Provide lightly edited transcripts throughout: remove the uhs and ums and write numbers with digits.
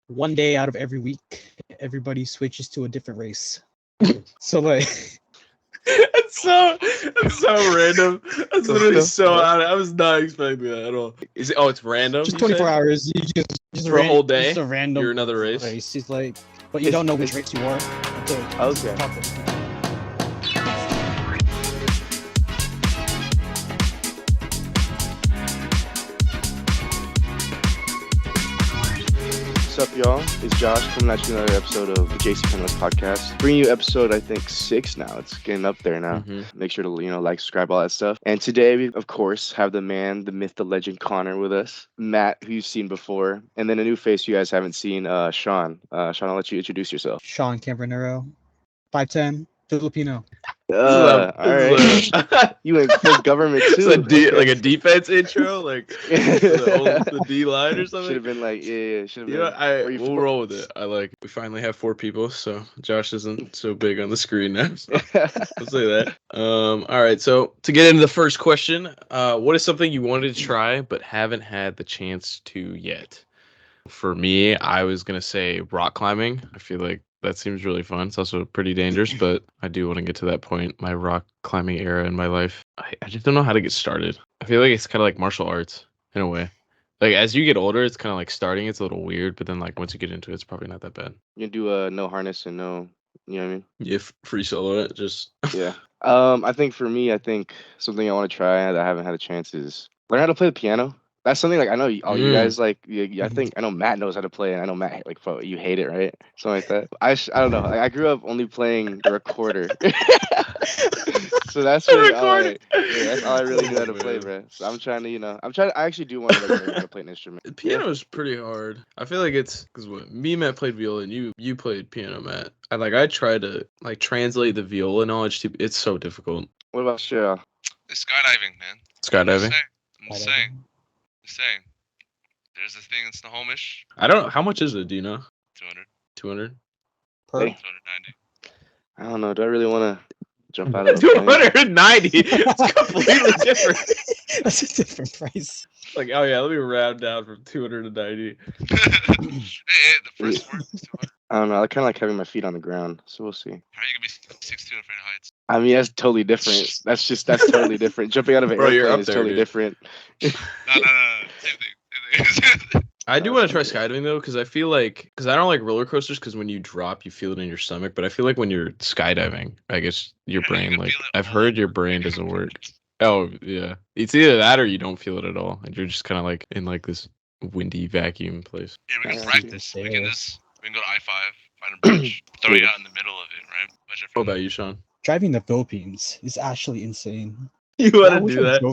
One day out of every week, everybody switches to a different race. So like, That's so random. That's literally so odd. I was not expecting that at all. Is it? Oh, it's random. just 24 hours. You just for a whole day. Just a random. You're another race. It's like, but you don't know which race you are. Okay. What's up, y'all? It's Josh coming at you another episode of the JCPP podcast. Bringing you episode, I think, 6 now. It's getting up there now. Make sure to, like, subscribe, all that stuff. And today, we, of course, have the man, the myth, the legend, Connor with us. Matt, who you've seen before. And then a new face you guys haven't seen, Sean. Sean, I'll let you introduce yourself. Sean Campernero, 5'10", Filipino. All right. You went full government too. Like a defense intro, like the D line or something. Should have been like, yeah. Should have been. Yeah, we'll roll with it. We finally have 4 people, so Josh isn't so big on the screen now. So I'll say that. All right. So to get into the first question, what is something you wanted to try but haven't had the chance to yet? For me, I was gonna say rock climbing. I feel like that seems really fun. It's also pretty dangerous, but I do want to get to that point, my rock climbing era in my life. I just don't know how to get started. I feel like it's kind of like martial arts in a way. Like as you get older, it's kind of like starting. It's a little weird, but then like once you get into it, it's probably not that bad. You can do no harness and no, you know what I mean? Yeah, free solo it. Just yeah. I think for me, something I want to try that I haven't had a chance is learn how to play the piano. That's something like I know you guys like. I think I know Matt knows how to play, and I know Matt like you hate it, right? Something like that. I don't know. I grew up only playing the recorder, so that's really that's all I really knew how to play, bro. So I'm trying to, I actually do want to learn how to play an instrument. The piano is pretty hard. I feel like it's because me and Matt played viola, and you played piano, Matt. I tried to like translate the viola knowledge to. It's so difficult. What about you? It's skydiving, man. Skydiving. I'm saying, there's a thing in Snohomish. I don't know. How much is it? Do you know? 200. 200? Per? 290. I don't know. Do I really want to jump out of 290? It's completely different. That's a different price. Like, oh yeah, let me round down from 290. hey, the first word is 200. I don't know. I kind of like having my feet on the ground, so we'll see. How are you gonna be 6'2" afraid of heights? I mean, that's totally different. That's totally different. Jumping out of an airplane is totally different. No. Same thing. I do want to try skydiving though, because I feel like I don't like roller coasters because when you drop, you feel it in your stomach. But I feel like when you're skydiving, I guess your brain, like I've heard your brain doesn't work. Oh yeah, it's either that or you don't feel it at all, and you're just kind of like in like this windy vacuum place. Yeah, we can practice. We can go to I-5, find a bridge, throw you out in the middle of it, right? What about you, Sean? Driving the Philippines is actually insane. You want to do that?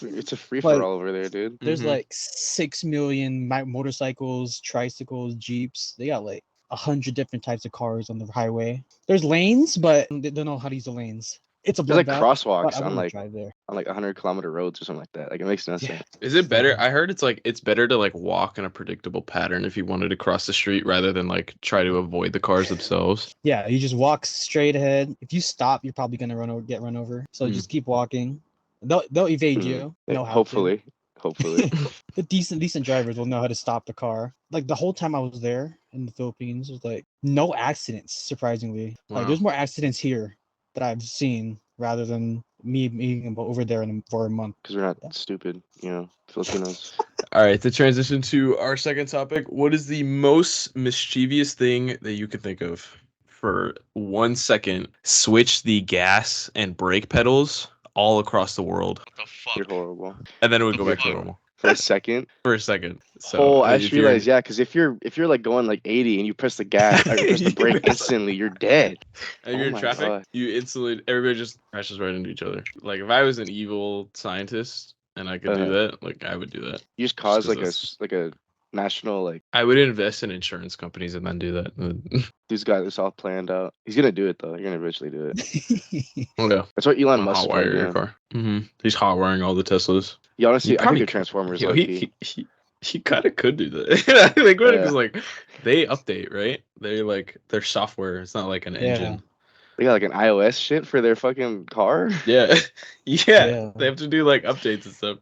It's a free-for-all over there, dude. There's like 6 million motorcycles, tricycles, Jeeps. They got like 100 different types of cars on the highway. There's lanes, but they don't know how to use the lanes. It's a there's like crosswalks on like 100-kilometer roads or something like that. Like it makes no sense. Is it better? I heard it's better to like walk in a predictable pattern if you wanted to cross the street rather than like try to avoid the cars themselves. Yeah, you just walk straight ahead. If you stop, you're probably gonna get run over. So just keep walking. They'll evade you. Hopefully. The decent drivers will know how to stop the car. Like the whole time I was there in the Philippines, there's like no accidents. Surprisingly, like there's more accidents here that I've seen rather than me being over there for a month. Because we're not stupid, Filipinos. All right, to transition to our second topic, what is the most mischievous thing that you can think of? For 1 second, switch the gas and brake pedals all across the world. What the fuck? You're horrible. And then it would go back to normal. For a second. So I just realized, because if you're like going like 80 and you press the gas, or you press the brake instantly, you're dead. And you're in traffic, God. Everybody just crashes right into each other. Like if I was an evil scientist and I could do that, like I would do that. You just cause like a national like. I would invest in insurance companies and then do that. These guys, it's all planned out. He's gonna do it though. You're gonna eventually do it. Okay. That's what Elon Musk hot wire your car. He's hot wiring all the Teslas. You honestly, I think Transformers. He kind of could do that. Because like they update, right? They like their software. It's not like an engine. They got like an iOS shit for their fucking car. Yeah. They have to do like updates and stuff.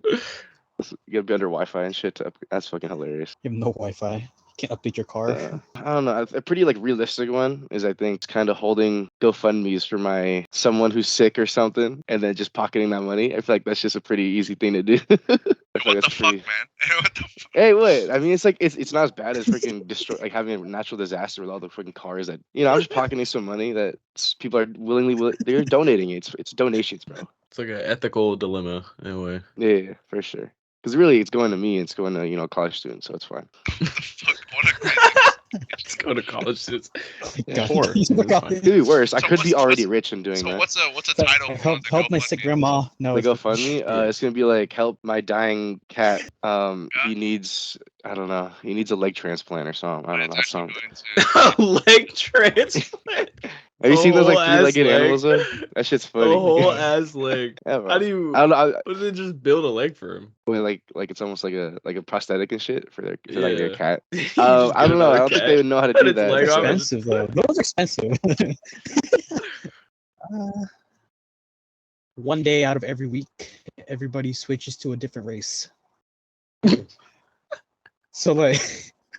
You gotta be under Wi-Fi and shit. That's fucking hilarious. You have no Wi-Fi. You can't update your car. I don't know. A pretty like realistic one is I think kind of holding GoFundMe's for my someone who's sick or something, and then just pocketing that money. I feel like that's just a pretty easy thing to do. I feel What like the that's fuck, pretty. man? What the fuck? Hey, what? I mean, it's like it's not as bad as freaking destroy like having a natural disaster with all the freaking cars that I'm just pocketing some money that people are they're donating it. It's donations, bro. It's like an ethical dilemma in a way. Yeah, for sure. Because really, it's going to me. It's going to a college student, so it's fine. What the fuck? What a crazy. Let's go to college students. Yeah. Poor. He's It's like, fine. It'd be worse. I So could be what's- already what's- rich in doing So that. what's a title for help my sick grandma. No, The it's- GoFundMe, Yeah. it's gonna be like help my dying cat. Yeah. He needs I don't know. He needs a leg transplant or something. I don't know. That It's sounds. actually going to. Leg transplant. Have you seen those like whole ass three-legged leg. animals? Though? That shit's A funny. whole ass leg. Yeah, bro. How do you? I don't know. What do they just build a leg for him? Like it's almost like a prosthetic and shit for like their Yeah. cat. You just I get don't know. I another don't think cat. they would know how to Cut do its that. leg It's off. expensive though. Those are expensive. One day out of every week, everybody switches to a different race. So like,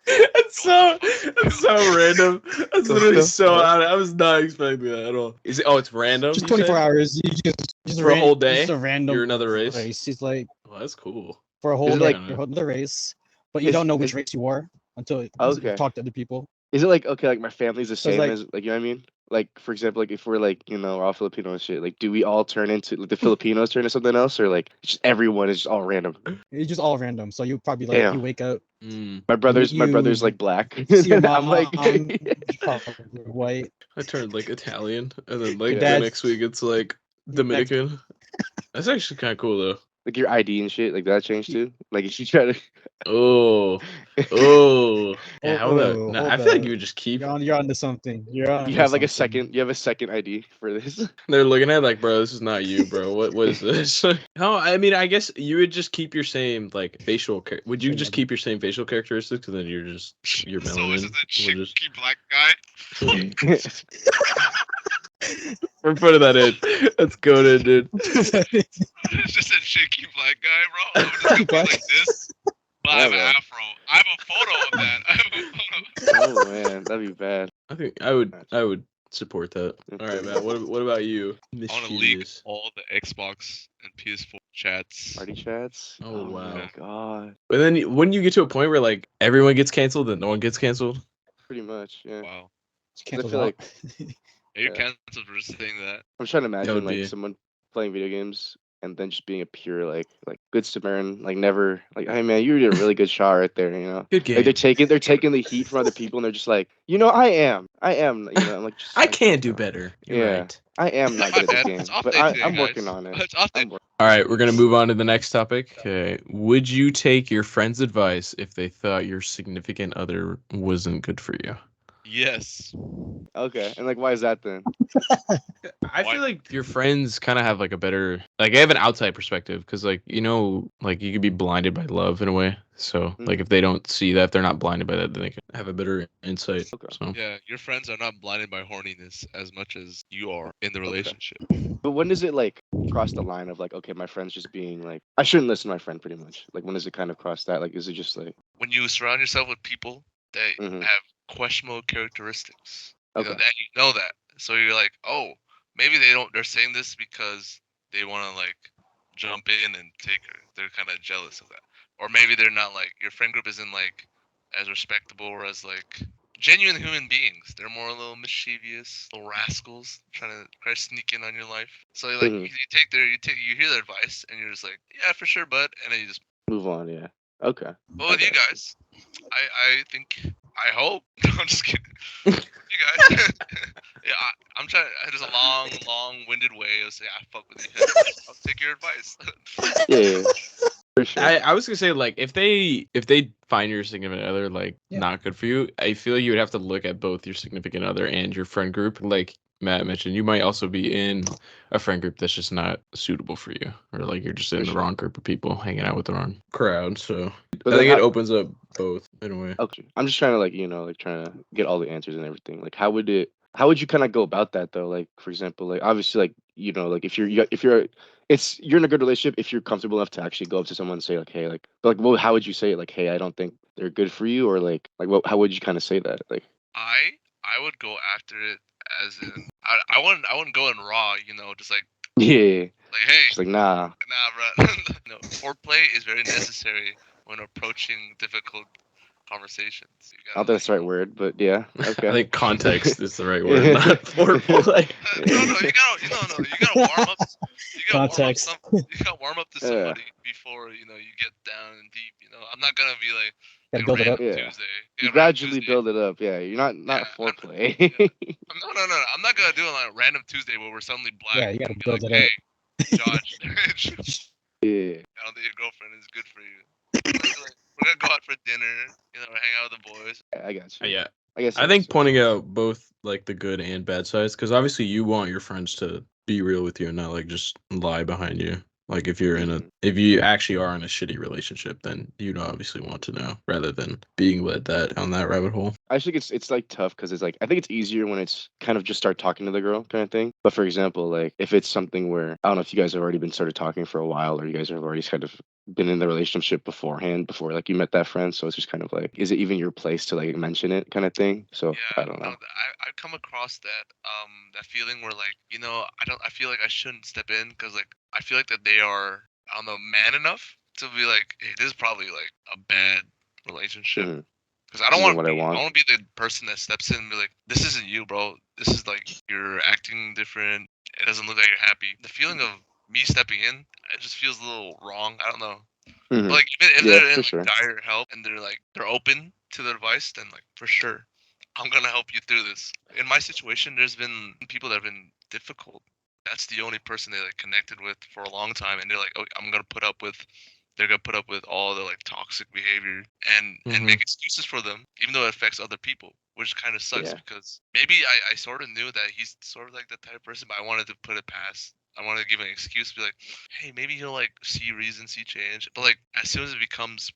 That's so random. That's What literally the so fuck? out. I was not expecting that at all. Is it? Oh, it's random. just you 24 said? hours. You just For a whole day? Just a random You're another race? It's like Well, that's cool. for a whole it day, like- you're holding the race, but you Is- don't know which is- race you are until you Okay. talk to other people. Is it like okay, like my family's the So it's same like- as like you know what I mean? Like for example, like if we're like we're all Filipino and shit, like do we all turn into like the Filipinos turn into something else, or like just everyone is just all random? It's just all random. So you probably like Damn. you wake up, Mm. My brother's you like black. see your I'm mom, like probably white. I turned like Italian, and then like Your the dad's- next week it's like Dominican. That's actually kind of cool though. like your ID and shit, like that changed too. Like if you try to Oh, yeah. How about? Oh, No, I hold feel like up. you would just keep. You're onto something. You're onto you have like a something. second you have a second ID for this. They're looking at like, bro, this is not you, bro. What is this? No, I mean, I guess you would just keep your same like facial. Would you Same just ID. keep your same facial characteristics, and then you're So melanin? is it that will just- cheeky black guy? We're putting that in. That's goated, dude. It's just a cheeky black guy, bro. I'm just gonna be Black. like this. But I have Yeah, an bro. afro. I have a photo of that. I have a photo. Oh man, that'd be bad. I think I would support that. All right, Matt. What about you? I want to leak Mischievous. all the Xbox and PS4 chats. Party chats. Oh, wow. my god. But then wouldn't you get to a point where like everyone gets canceled and no one gets canceled? Pretty much, yeah. Wow. Cancels feel out. like- Yeah, you're Yeah. canceled for just saying that. I'm trying to would imagine like be- someone playing video games and then just being a pure like good Samaritan, like never like, hey man, you did a really good shot right there, Good game. Like they're taking the heat from other people and they're just like, I am, I'm like just, I like, can't do better. You're Yeah. right. I am not good at this It's game, off but day today, I'm guys. working on it. It's off day. I'm working. All right, we're gonna move on to the next topic. Okay, would you take your friend's advice if they thought your significant other wasn't good for you? Yes. Okay, and like, why is that then? I Why- feel like your friends kind of have like a better, like, I have an outside perspective because, like, like you could be blinded by love in a way. So, like, if they don't see that, if they're not blinded by that, then they can have a better insight. Okay. So, Yeah, your friends are not blinded by horniness as much as you are in the relationship. But when does it like cross the line of like, okay, my friend's just being like, I shouldn't listen to my friend, pretty much. Like, when does it kind of cross that? Like, is it just like, When you surround yourself with people that Mhm. have questionable characteristics, you know, Okay. and you know that, so you're like, oh, maybe they're saying this because they want to like jump in and take her. They're kind of jealous of that, or maybe they're not like your friend group isn't like as respectable or as like genuine human beings. They're more a little mischievous, little rascals trying to sneak in on your life. So like Mhm. you hear their advice and you're just like, yeah, for sure, bud, and then you just. move on? Yeah. Okay. Well, with you Okay. guys, I think, I hope. No, I'm just kidding. You guys, yeah, I'm trying. There's a long-winded way of saying I fuck with you guys. I'll take your advice. Yeah. For sure. I was gonna say, like, if they find your significant other like Yeah. not good for you, I feel like you would have to look at both your significant other and your friend group. Like Matt mentioned, you might also be in a friend group that's just not suitable for you, or like you're just in For the sure. wrong group of people, hanging out with the wrong crowd. So But I then think it how- opens up both in a way. Okay. I'm just trying to like trying to get all the answers and everything. Like, how would it How would you kind of go about that though? Like for example, like obviously like like you're in a good relationship if you're comfortable enough to actually go up to someone and say like hey well how would you say it like hey I don't think they're good for you or like what how would you kind of say that like I would go after it as in I wouldn't go in raw, just yeah like hey, just like nah nah, bro. No, foreplay is very necessary when approaching difficult conversations. You I don't gotta think that's the right word but yeah I okay think context is the right word, not foreplay. no, you gotta warm up. You gotta warm up Context. some. You gotta warm up to yeah somebody before you get down and deep. I'm not gonna be Gotta like build it up. random yeah Tuesday. you Yeah, random gradually Tuesday. build it up yeah you're not Yeah, foreplay yeah. No. I'm not gonna do it like random Tuesday where we're suddenly black Yeah, you gotta and be build like, it hey, up. Josh, yeah I don't think your girlfriend is good for you. I'm gonna be like, we're gonna go out for dinner. Hang out with the boys. I got you Yeah. I guess I yeah think so pointing out both like the good and bad sides, because obviously you want your friends to be real with you and not like just lie behind you. Like mhm. if you actually are in a shitty relationship, then you'd obviously want to know rather than being led that on that rabbit hole. I think it's like tough because it's like I think it's easier when it's kind of just start talking to the girl kind of thing. But for example, like if it's something where I don't know if you guys have already been started talking for a while or you guys have already kind of been in the relationship beforehand before like you met that friend. So it's just kind of like, is it even your place to like mention it kind of thing? So Yeah, I don't no, know. I come across that feeling where I feel like I shouldn't step in because I feel like that they are I don't know man enough to be like, hey, this is probably like a bad relationship. Hmm. Because I This don't isn't want to what I be I want. want to be the person that steps in and be like, this isn't you, bro. This is like you're acting different. It doesn't look like you're happy. The feeling of me stepping in, it just feels a little wrong. I don't know. But Hmm. like if Yeah, they're in for like sure. dire help and they're open to the advice, then like for sure, I'm gonna help you through this. In my situation, there's been people that have been difficult. That's the only person they like connected with for a long time, and they're like, oh, they're gonna put up with all the like toxic behavior and Mm-hmm. make excuses for them, even though it affects other people, which kind of sucks Yeah. because maybe I sort of knew that he's sort of like that type of person, but I wanted to put it past. I wanted to give an excuse, be like, hey, maybe he'll like see reason, see change. But like as soon as it becomes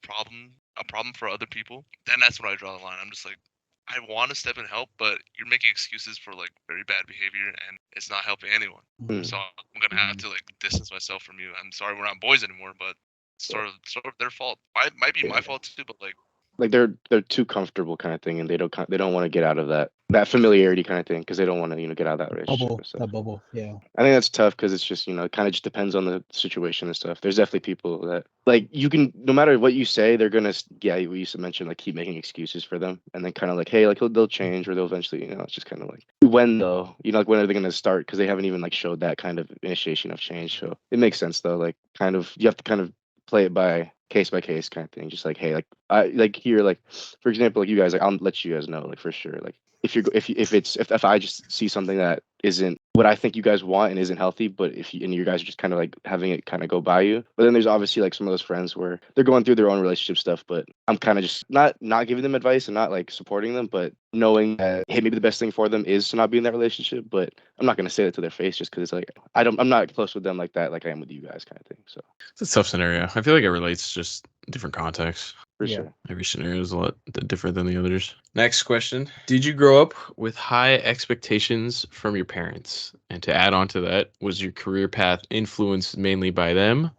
a problem for other people, then that's when I draw the line. I'm just like, I want to step in and help, but you're making excuses for like very bad behavior, and it's not helping anyone. Mm. So I'm gonna have to like distance myself from you. I'm sorry we're not boys anymore, but it's Yeah. sort of their fault. Might be Yeah. my fault too, but like Like they're too comfortable kind of thing, and they don't want to get out of that familiarity kind of thing because they don't want to get out of that relationship and stuff. That bubble. Yeah. I think that's tough because it's just it kind of just depends on the situation and stuff. There's definitely people that like you can no matter what you say, they're gonna yeah we used to mention like keep making excuses for them and then kind of like hey like they'll change or they'll eventually it's just kind of like when though like when are they gonna start because they haven't even like showed that kind of initiation of change. So it makes sense though like kind of you have to kind of play it by case kind of thing. Just like hey like I like here like for example like you guys like I'll let you guys know like for sure like if I just see something that isn't what I think you guys want and isn't healthy, but if you and you guys are just kind of like having it kind of go by you. But then there's obviously like some of those friends where they're going through their own relationship stuff, but I'm kind of just not giving them advice and not like supporting them, but knowing that hey, maybe the best thing for them is to not be in that relationship. But I'm not gonna say that to their face just because it's like I'm not close with them like that, like I am with you guys kind of thing. So It's a tough scenario. I feel like it relates just different contexts. for Yeah. sure. Every scenario is a lot different than the others. Next question. Did you grow up with high expectations from your parents? And to add on to that, was your career path influenced mainly by them?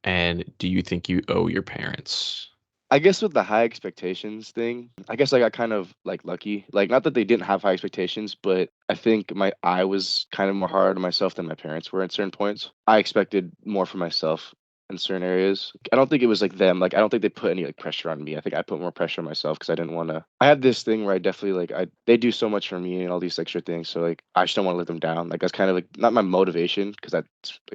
And do you think you owe your parents? I guess with the high expectations thing, I guess I got kind of like lucky. Like not that they didn't have high expectations, but I think I was kind of more hard on myself than my parents were at certain points. I expected more for myself in certain areas. I don't think it was like them. Like I don't think they put any like pressure on me. I think I put more pressure on myself because I didn't want to. I had this thing where I definitely like they do so much for me and all these extra things. So like I just don't want to let them down. Like that's kind of like not my motivation because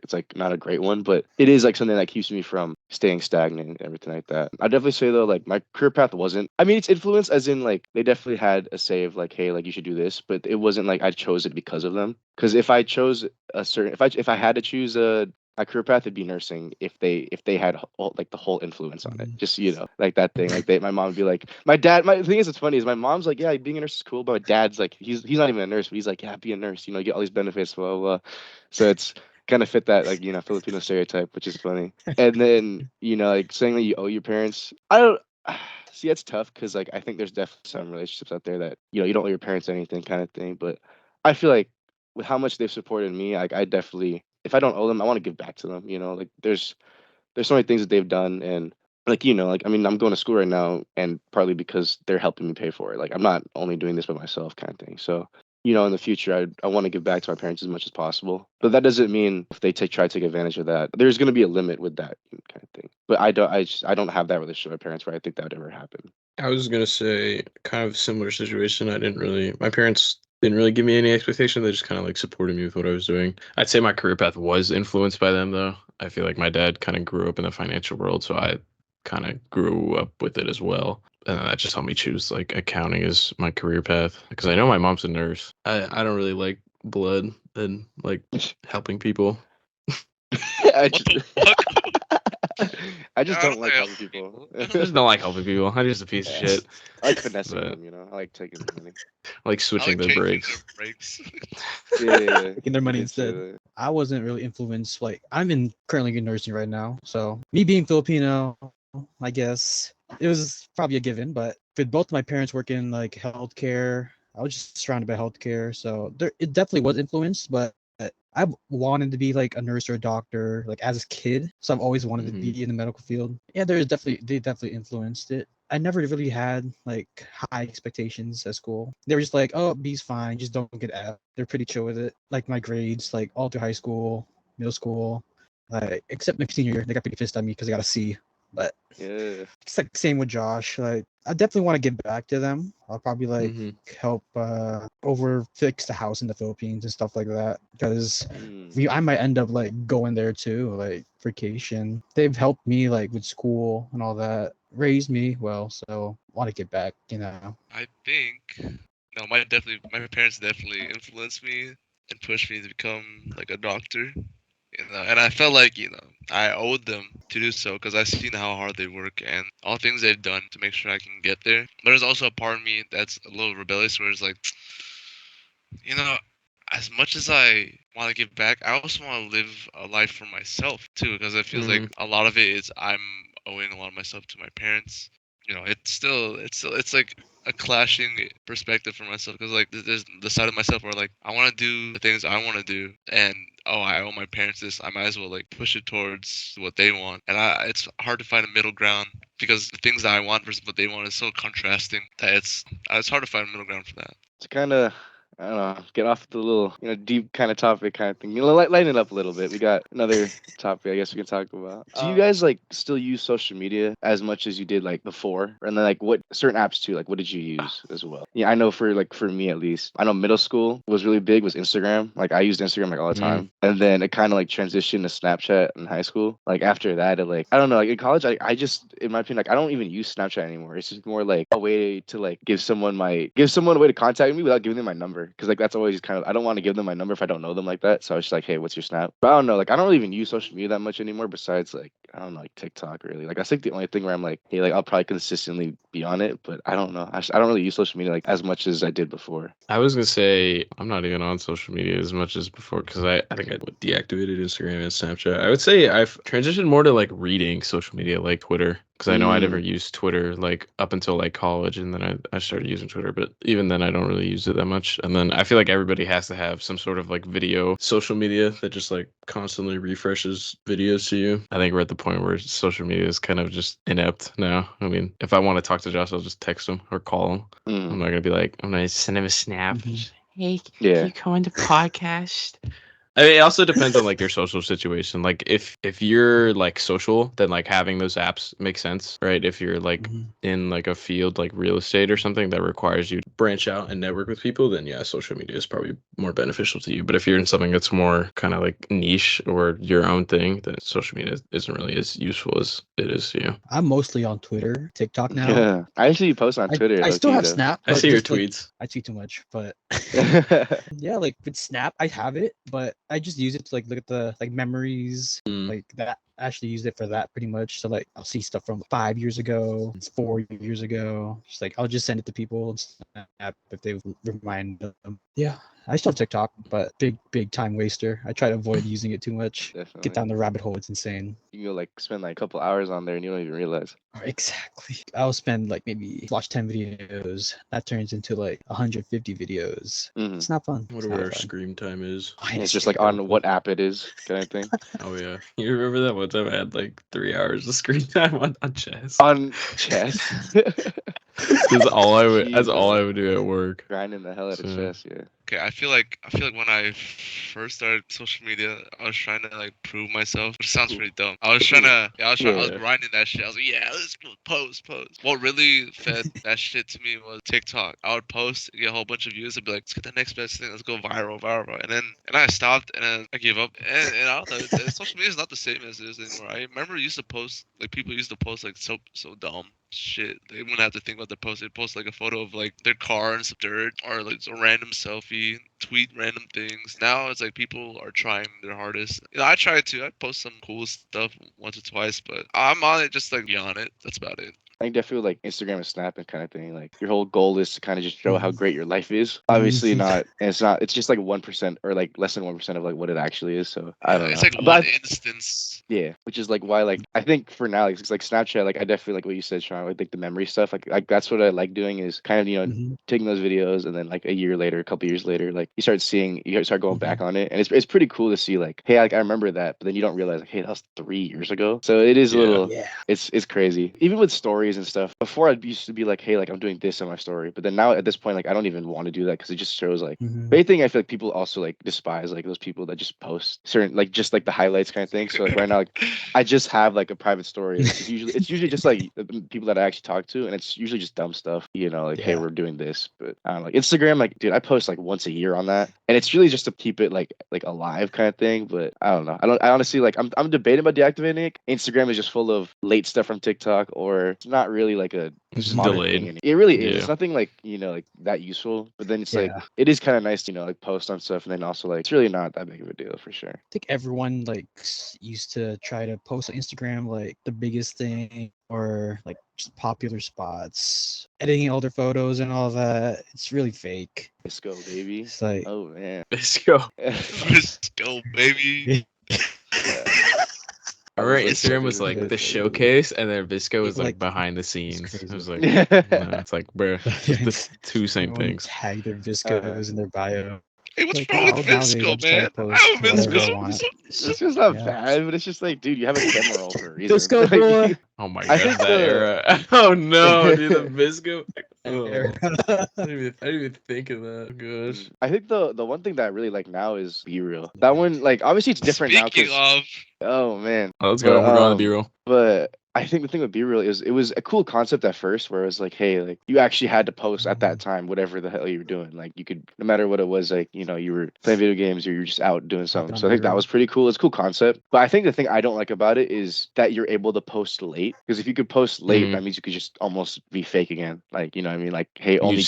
it's like not a great one, but it is like something that keeps me from staying stagnant and everything like that. I definitely say though, like my career path wasn't. I mean, it's influence as in like they definitely had a say of like, hey, like you should do this, but it wasn't like I chose it because of them. Because if I chose a certain, if I had to choose a career path, it'd be nursing. If they had like the whole influence on it, Mhm. just like that thing, like my mom would be like, my dad. My the thing is, it's funny is my mom's like, yeah, being a nurse is cool, but my dad's like, he's not even a nurse, but he's like, yeah, be a nurse, you get all these benefits, blah blah. Blah. So it's kind of fit that like Filipino stereotype, which is funny. And then like saying that you owe your parents, I don't. see, it's tough because like I think there's definitely some relationships out there that you don't owe your parents anything kind of thing. But I feel like with how much they've supported me, like I definitely, if I don't owe them, I want to give back to them. Like there's so many things that they've done, and like like I mean, I'm going to school right now, and partly because they're helping me pay for it. Like I'm not only doing this by myself, kind of thing. So in the future, I want to give back to my parents as much as possible. But that doesn't mean if they try to take advantage of that, there's going to be a limit with that kind of thing. But I don't have that relationship with my parents where I think that would ever happen. I was gonna say kind of similar situation. My parents didn't really give me any expectation. They just kind of like supported me with what I was doing. I'd say my career path was influenced by them though. I feel like my dad kind of grew up in the financial world, so I kind of grew up with it as well. And that just helped me choose like accounting as my career path because I know my mom's a nurse. I don't really like blood and like helping people. I What just, the fuck? I just I don't don't like think helping people. I just don't like helping people. I'm just a piece of Yeah. shit. I like finessing But them. I like taking the money. I like I switching like their changing brakes. their brakes. Yeah, Taking their you money did say instead. that. I wasn't really influenced. Like currently in nursing right now, so me being Filipino, I guess it was probably a given. But with both my parents working like healthcare, I was just surrounded by healthcare, so it definitely was influenced. But I wanted to be like a nurse or a doctor, like as a kid. So I've always wanted to be in the medical field. Yeah, they definitely influenced it. I never really had like high expectations at school. They were just like, oh, B's fine, just don't get F. They're pretty chill with it. Like my grades, like all through high school, middle school, except my senior year, they got pretty pissed at me because I got a C. But Yeah. it's like same with Josh. Like I definitely want to give back to them. I'll probably like help over fix the house in the Philippines and stuff like that because I might end up like going there too, like vacation. They've helped me like with school and all that, raised me well, so want to get back, I think no, my parents definitely influenced me and pushed me to become like a doctor. And I felt like I owed them to do so because I've seen how hard they work and all things they've done to make sure I can get there. But there's also a part of me that's a little rebellious, where it's like, you know, as much as I want to give back, I also want to live a life for myself too, because it feels like a lot of it is I'm owing a lot of myself to my parents. It's like a clashing perspective for myself, because like there's the side of myself where like I want to do the things I want to do, and oh, I owe my parents this, I might as well like push it towards what they want. And it's hard to find a middle ground because the things that I want versus what they want is so contrasting that it's hard to find a middle ground for that. To kind of, I don't know, get off the little, deep kind of topic kind of thing. Lighten it up a little bit. We got another topic I guess we can talk about. Do you guys like still use social media as much as you did like before? And then like what certain apps too? Like what did you use as well? Yeah, I know for me at least, I know middle school was really big was Instagram. Like I used Instagram like all the time, and then it kind of like transitioned to Snapchat in high school. Like after that, it like I don't know. Like in college, I just in my opinion, like I don't even use Snapchat anymore. It's just more like a way to like give someone a way to contact me without giving them my number. Because like that's always kind of I don't want to give them my number if I don't know them like that. So I was just like, hey, what's your Snap? But I don't know. Like I don't really even use social media that much anymore. Besides like I don't know, like TikTok really. Like that's like the only thing where I'm like, hey, like I'll probably consistently be on it. But I don't know. I don't really use social media like as much as I did before. I was gonna say I'm not even on social media as much as before because I think I deactivated Instagram and Snapchat. I would say I've transitioned more to like reading social media like Twitter because I know I never used Twitter like up until like college, and then I started using Twitter, but even then I don't really use it that much. And then I feel like everybody has to have some sort of like video social media that just like constantly refreshes videos to you. I think we're at the point where social media is kind of just inept now. I mean, if I want to talk to Josh, I'll just text him or call him. I'm not gonna be like, I'm gonna send him a snap. Hey, can you come on the podcast? I mean, it also depends on like your social situation. Like if you're like social, then like having those apps makes sense, right? If you're like in like a field like real estate or something that requires you to branch out and network with people, then yeah, social media is probably more beneficial to you. But if you're in something that's more kind of like niche or your own thing, then social media isn't really as useful as it is to you. I'm mostly on Twitter, TikTok now. Yeah, I actually post on Twitter. I still have though. Snap. I But see your just, like, tweets. I tweet too much, but yeah, like with Snap, I have it, but I just use it to like look at the like memories, like that. I actually use it for that pretty much. So like I'll see stuff from 5 years ago, it's 4 years ago. Just like I'll just send it to people and Snap if they remind them. Yeah, I still have TikTok, but big time waster. I try to avoid using it too much. Definitely. Get down the rabbit hole. It's insane. You can go like spend like a couple hours on there and you don't even realize. Exactly. I'll spend like maybe watch 10 videos. That turns into like 150 videos. Mhm. It's not fun. It's Whatever not our fun. screen time is. It's just like on what app it is kind of thing. Oh yeah, you remember that one time I had like 3 hours of screen time on chess. On chess. That's all I would. Jeez, That's all bro. I would do at work. Grinding the hell out of So- chess, yeah. Okay, I feel like when I first started social media, I was trying to like prove myself. It sounds pretty dumb. I was trying to, I was Yeah. grinding that shit. I was like, yeah, let's go post. What really fed that shit to me was TikTok. I would post, get a whole bunch of views, and be like, let's get the next best thing. Let's go viral. And I stopped, and then I gave up. And I don't know, social media is not the same as it is anymore. I remember I used to post, like people used to post like so dumb shit. They wouldn't have to think about the post. They'd post like a photo of like their car and some dirt, or like a random selfie, tweet random things. Now it's like people are trying their hardest. You know, I try to. I post some cool stuff once or twice, but I'm on it just like be on it. That's about it. I think definitely like Instagram and Snap and kind of thing. Like your whole goal is to kind of just show how Mhm. great your life is. Obviously Mhm. not, and it's not. It's just like 1% or like less than 1% of like what it actually is. So I don't know. It's like But one instance. yeah, which is like why like I think for now it's like Snapchat. Like I definitely like what you said, Sean. I think the memory stuff. Like that's what I like doing is kind of Mhm. taking those videos and then like a year later, a couple years later, like you start going back Mhm. on it, and it's pretty cool to see like hey like I remember that, but then you don't realize like hey that was 3 years ago. So it is a Yeah. little. Yeah. It's crazy. Even with stories and stuff. Before I used to be like, hey, like I'm doing this on my story, but then now at this point, like I don't even want to do that because it just shows like. Mhm. But I think I feel like people also like despise like those people that just post certain like just like the highlights kind of thing. So like right now, like I just have like a private story. It's usually just like the people that I actually talk to, and it's usually just dumb stuff. You know, like hey, Yeah. we're doing this. But I don't know, like Instagram, like dude, I post like once a year on that, and it's really just to keep it like alive kind of thing. But I don't know. I honestly like I'm debating about deactivating it. Instagram is just full of late stuff from TikTok, or it's not really like a It's just modern delayed. thing. It really is. Yeah. It's nothing like like that useful. But then it's like Yeah. it is kind of nice to like post on stuff, and then also like it's really not that big of a deal for sure. I think everyone like used to try to post on Instagram like the biggest thing or like just popular spots, editing all their photos and all that. It's really fake. Let's go, baby. It's like Oh man. Let's go. Let's go, baby. I Remember was, Instagram was like the showcase, and then Visco was like behind the scenes. It was like, no, it's like, bro, just the two same everyone things. tag their viscos in their bio. Hey, what's Like wrong with nowadays, I Visco, just try to man? post I have a whatever I Visco. want. It's just not Yeah. bad, but it's just like, dude, you have a camera roll for a reason. Visco Like, boy. Oh my I god, think that era. Oh no, dude, the Visco. Oh, I didn't even think of that. Gosh. I think the one thing that I really like now is Be Real. That one, like, obviously it's different now. Speaking of, Oh man. Oh, let's go. We're going to B-roll. But I think the thing with B-Real is it was a cool concept at first where it was like, hey, like you actually had to post at that time, whatever the hell you were doing. Like you could, no matter what it was, like, you were playing video games or you're just out doing something. on So I think that B-Real. was pretty cool. It's a cool concept. But I think the thing I don't like about it is that you're able to post late. Because if you could post late, that means you could just almost be fake again. Like, you know what I mean? Like, hey, only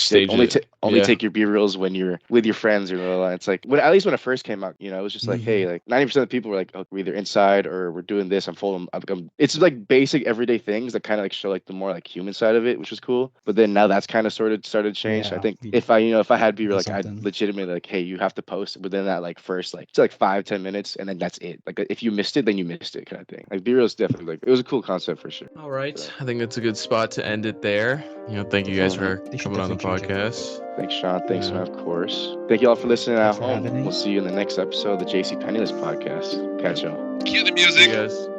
take your B-Reals when you're with your friends or blah, blah, blah. It's like, at least when it first came out, it was just like, hey, like 90% of the people were like, oh, we're either inside or we're doing this. It's like basic everyday things that kind of like show like the more like human side of it, which was cool. But then now that's kind of started to change. So I Yeah, think we- if I had be do like I'd something. legitimately like, hey, you have to post within that like first like it's like 5-10 minutes, and then that's it. Like if you missed it, then you missed it kind of thing. Like B-Real is definitely like it was a cool concept for sure. All right. I think that's a good spot to end it there. Thank you guys for They should coming on the definitely change it. podcast. Thanks, Sean. Thanks, Yeah. man, of course. Thank you all for listening at Thanks for home. having me. We'll see you in the next episode of the JC Penniless podcast. Catch y'all. cue the See music. you guys.